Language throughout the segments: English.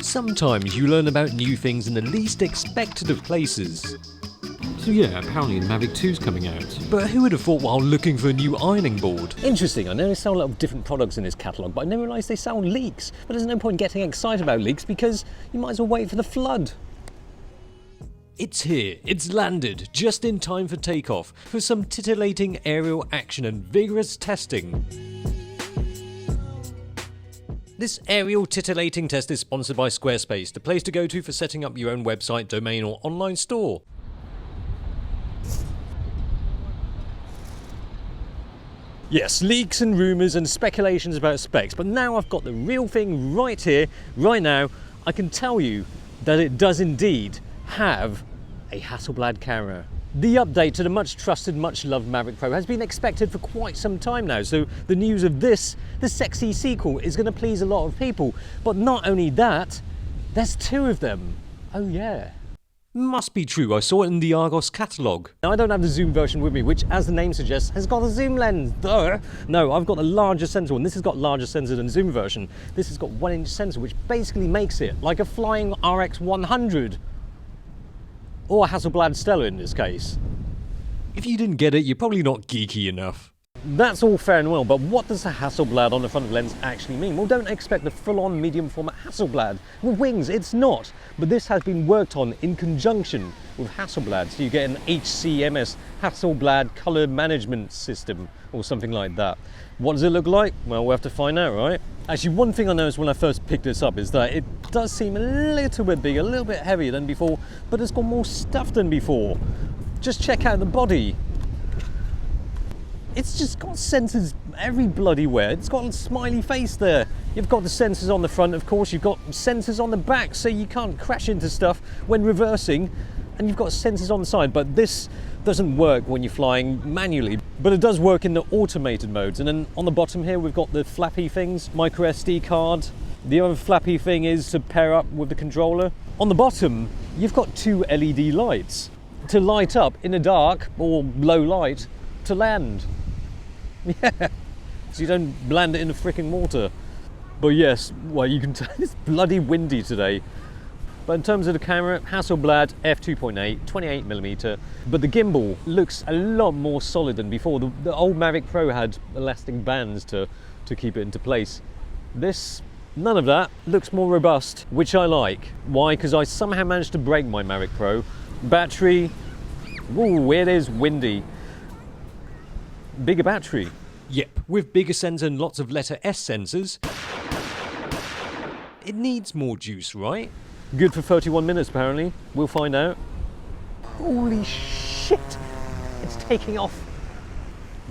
Sometimes you learn about new things in the least expected of places. So yeah, apparently the Mavic 2's coming out. But who would have thought while looking for a new ironing board? Interesting, I know they sell a lot of different products in this catalogue, but I never realised they sell leaks. But there's no point getting excited about leaks because you might as well wait for the flood. It's here, it's landed, just in time for takeoff, for some titillating aerial action and vigorous testing. This aerial titillating test is sponsored by Squarespace, the place to go to for setting up your own website, domain or online store. Yes, leaks and rumours and speculations about specs, but now I've got the real thing right here, right now. I can tell you that it does indeed have a Hasselblad camera. The update to the much trusted, much loved Mavic Pro has been expected for quite some time now, so the news of this, the sexy sequel, is going to please a lot of people. But not only that, there's two of them. Oh yeah. Must be true, I saw it in the Argos catalogue. Now I don't have the zoom version with me, which as the name suggests, has got a zoom lens. Duh. No, I've got the larger sensor one. This has got larger sensor than the zoom version. This has got 1-inch sensor, which basically makes it like a flying RX 100. Or a Hasselblad Stella in this case. If you didn't get it, you're probably not geeky enough. That's all fair and well, but what does a Hasselblad on the front of the lens actually mean? Well, don't expect the full-on medium format Hasselblad with wings, it's not. But this has been worked on in conjunction with Hasselblad, so you get an HCMS, Hasselblad Color Management System, or something like that. What does it look like? Well, we'll have to find out, right? Actually, one thing I noticed when I first picked this up is that it does seem a little bit bigger, a little bit heavier than before, but it's got more stuff than before. Just check out the body. It's just got sensors every bloody where. It's got a smiley face there. You've got the sensors on the front, of course. You've got sensors on the back, so you can't crash into stuff when reversing. And you've got sensors on the side, but this doesn't work when you're flying manually. But it does work in the automated modes. And then on the bottom here, we've got the flappy things, micro SD card. The other flappy thing is to pair up with the controller. On the bottom, you've got two LED lights to light up in the dark or low light to land. Yeah, so you don't land it in the freaking water. But yes, well, you can tell it's bloody windy today. But in terms of the camera, Hasselblad f2.8, 28mm. But the gimbal looks a lot more solid than before. The old Mavic Pro had elastic bands to keep it into place. This, none of that, looks more robust, which I like. Why? Because I somehow managed to break my Mavic Pro. Battery, ooh, it is windy. Bigger battery. Yep, with bigger sensor and lots of letter S sensors, it needs more juice, right? Good for 31 minutes apparently. We'll find out. Holy shit! It's taking off.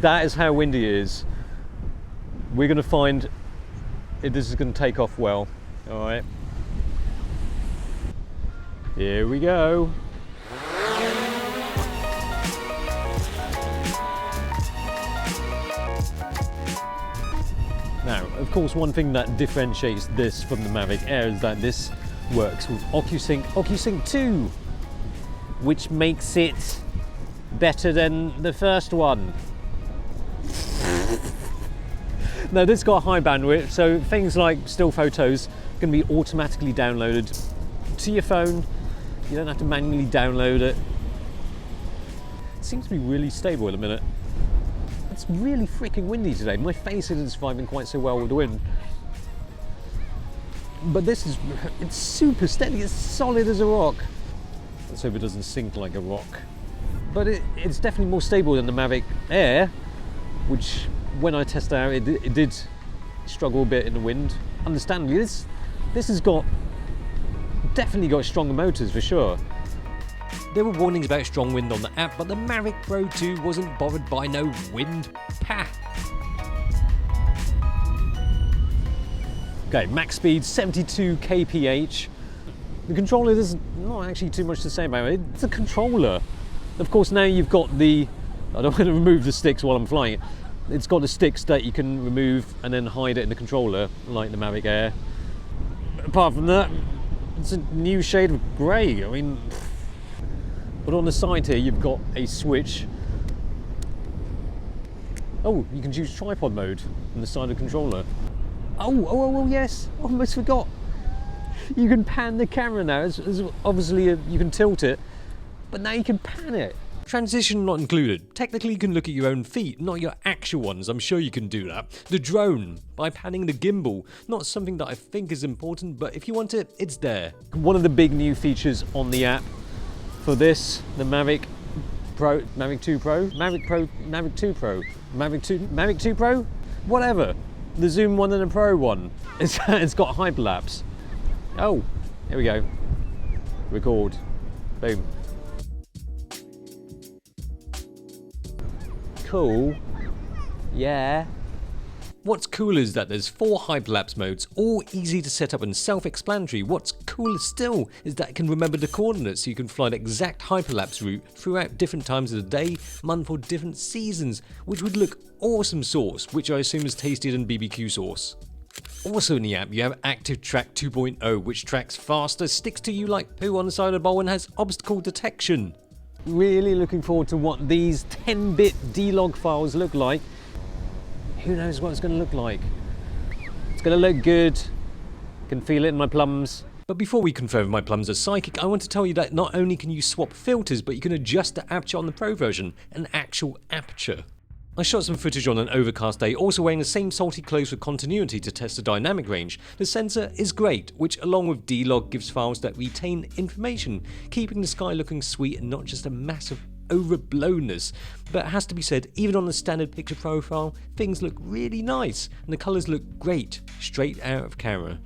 That is how windy it is. We're going to find if this is going to take off well. Alright. Here we go. Now, of course, one thing that differentiates this from the Mavic Air is that this works with OcuSync 2, which makes it better than the first one. Now, this got high bandwidth, so things like still photos can be automatically downloaded to your phone. You don't have to manually download it. It seems to be really stable at the minute. It's really freaking windy today. My face isn't surviving quite so well with the wind. But this is, it's super steady, it's solid as a rock. Let's hope it doesn't sink like a rock. But it's definitely more stable than the Mavic Air, which when I tested out, it did struggle a bit in the wind. Understandably, this has definitely got stronger motors for sure. There were warnings about strong wind on the app, but the Mavic Pro 2 wasn't bothered by no wind. Pah! Okay, max speed 72 kph. The controller, there's not actually too much to say about it. It's a controller. Of course, now you've got the, I don't want to remove the sticks while I'm flying it. It's got the sticks that you can remove and then hide it in the controller, like the Mavic Air. But apart from that, it's a new shade of grey. I mean, but on the side here, you've got a switch. Oh, you can choose tripod mode on the side of the controller. Oh, yes, I almost forgot. You can pan the camera now. Obviously, you can tilt it, but now you can pan it. Transition not included. Technically you can look at your own feet, not your actual ones. I'm sure you can do that. The drone, by panning the gimbal. Not something that I think is important, but if you want it, it's there. One of the big new features on the app for this, the Mavic Pro, Mavic 2 Pro, Mavic Pro, Mavic 2 Pro, Mavic 2 Pro, whatever. The Zoom one and the Pro one. It's got hyperlapse. Oh, here we go. Record. Boom. Cool. Yeah. What's cool is that there's 4 hyperlapse modes, all easy to set up and self-explanatory. What's cooler still is that it can remember the coordinates so you can fly the exact hyperlapse route throughout different times of the day, month or different seasons, which would look awesome sauce, which I assume is tastier than BBQ sauce. Also in the app you have Active Track 2.0, which tracks faster, sticks to you like poo on the side of the bowl and has obstacle detection. Really looking forward to what these 10-bit D-log files look like. Who knows what it's going to look like? It's going to look good. Can feel it in my plums. But before we confirm my plums are psychic, I want to tell you that not only can you swap filters, but you can adjust the aperture on the Pro version, an actual aperture. I shot some footage on an overcast day, also wearing the same salty clothes for continuity to test the dynamic range. The sensor is great, which along with D-log gives files that retain information, keeping the sky looking sweet and not just a massive overblownness. But it has to be said, even on the standard picture profile, things look really nice and the colours look great, straight out of camera.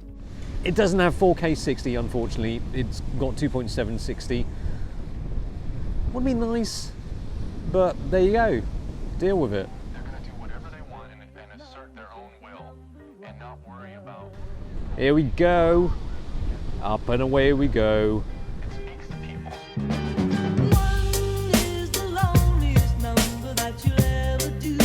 It doesn't have 4K 60, unfortunately. It's got 2.7 60. Would be nice, but there you go. Deal with it. They're going to do whatever they want and assert their own will and not worry about. Here we go. Up and away we go. It speaks to people. One is the loneliest number that you'll ever do.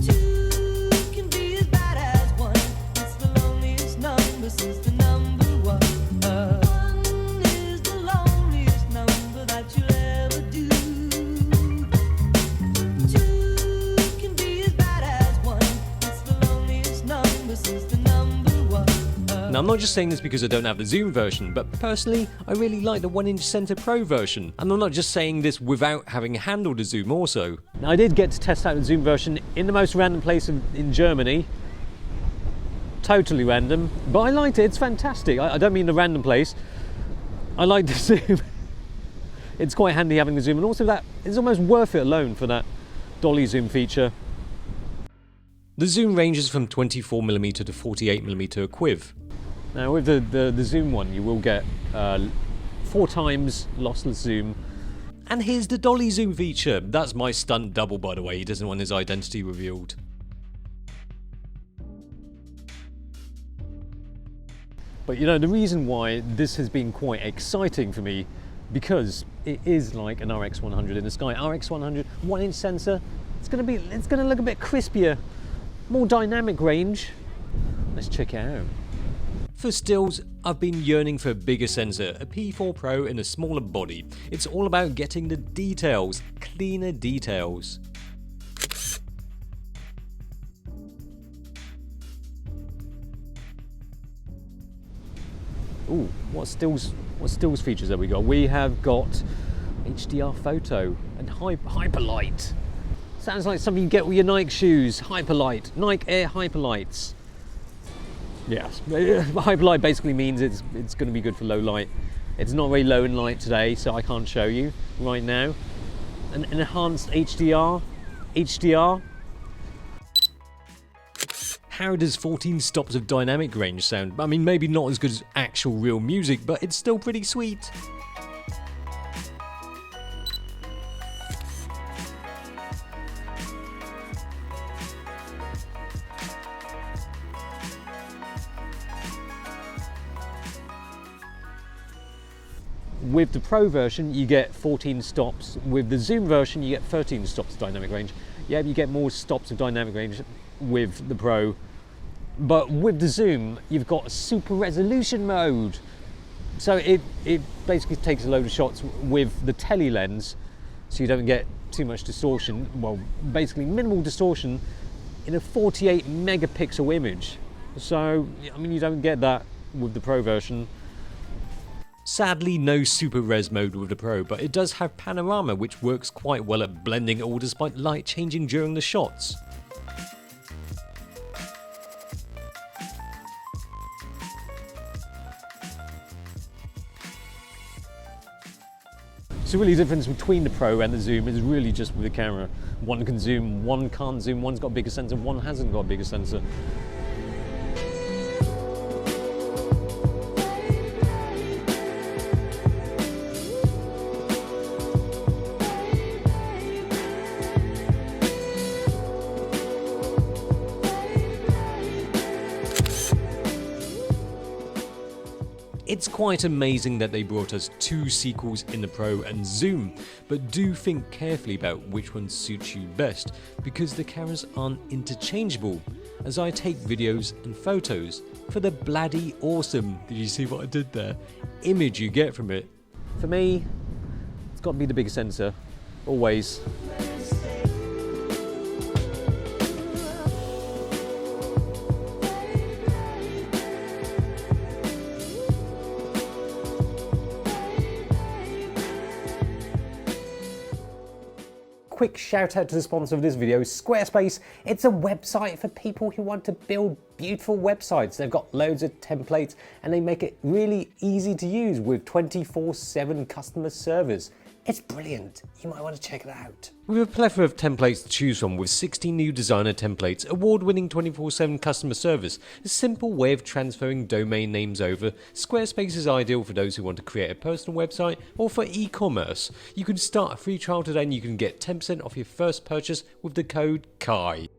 Two can be as bad as one. It's the loneliest number since the number one. One is the loneliest number that you'll ever do. Two can be as bad as one. It's the loneliest number since the number one. Now I'm not just saying this because I don't have the Zoom version, but personally I really like the 1-inch Center Pro version, and I'm not just saying this without having handled the Zoom also. Now I did get to test out the Zoom version in the most random place in Germany. Totally random, but I liked it. It's fantastic. I don't mean the random place. I like the Zoom. It's quite handy having the Zoom, and also that it's almost worth it alone for that dolly zoom feature. The zoom ranges from 24mm to 48mm equiv. Now with the Zoom one, you will get 4 times lossless zoom. And here's the dolly zoom feature. That's my stunt double, by the way. He doesn't want his identity revealed. But you know, the reason why this has been quite exciting for me, because it is like an RX100 in the sky. RX100, 1-inch sensor. It's going to look a bit crispier, more dynamic range. Let's check it out. For stills, I've been yearning for a bigger sensor, a P4 Pro in a smaller body. It's all about getting the details, cleaner details. Ooh, what stills features have we got? We have got HDR photo and hyperlight. Sounds like something you get with your Nike shoes. Hyperlight, Nike Air Hyperlights. Yes, hyperlight basically means it's going to be good for low light. It's not very low in light today, so I can't show you right now. An enhanced HDR. How does 14 stops of dynamic range sound? I mean, maybe not as good as actual real music, but it's still pretty sweet. With the Pro version, you get 14 stops. With the Zoom version, you get 13 stops of dynamic range. Yeah, you get more stops of dynamic range with the Pro. But with the Zoom, you've got a super resolution mode. So it basically takes a load of shots with the tele lens, so you don't get too much distortion. Well, basically minimal distortion in a 48 megapixel image. So, I mean, you don't get that with the Pro version. Sadly, no super res mode with the Pro, but it does have panorama, which works quite well at blending it all despite light changing during the shots. So really the difference between the Pro and the zoom is really just with the camera. One can zoom, one can't zoom, one's got a bigger sensor, one hasn't got a bigger sensor. It's quite amazing that they brought us 2 sequels in the Pro and Zoom, but do think carefully about which one suits you best, because the cameras aren't interchangeable, as I take videos and photos for the bloody awesome, did you see what I did there, image you get from it. For me, it's got to be the bigger sensor, always. Quick shout out to the sponsor of this video, Squarespace. It's a website for people who want to build beautiful websites. They've got loads of templates and they make it really easy to use with 24/7 customer service. It's brilliant. You might want to check it out. With a plethora of templates to choose from with 60 new designer templates, award-winning 24/7 customer service, a simple way of transferring domain names over, Squarespace is ideal for those who want to create a personal website or for e-commerce. You can start a free trial today and you can get 10% off your first purchase with the code KAI.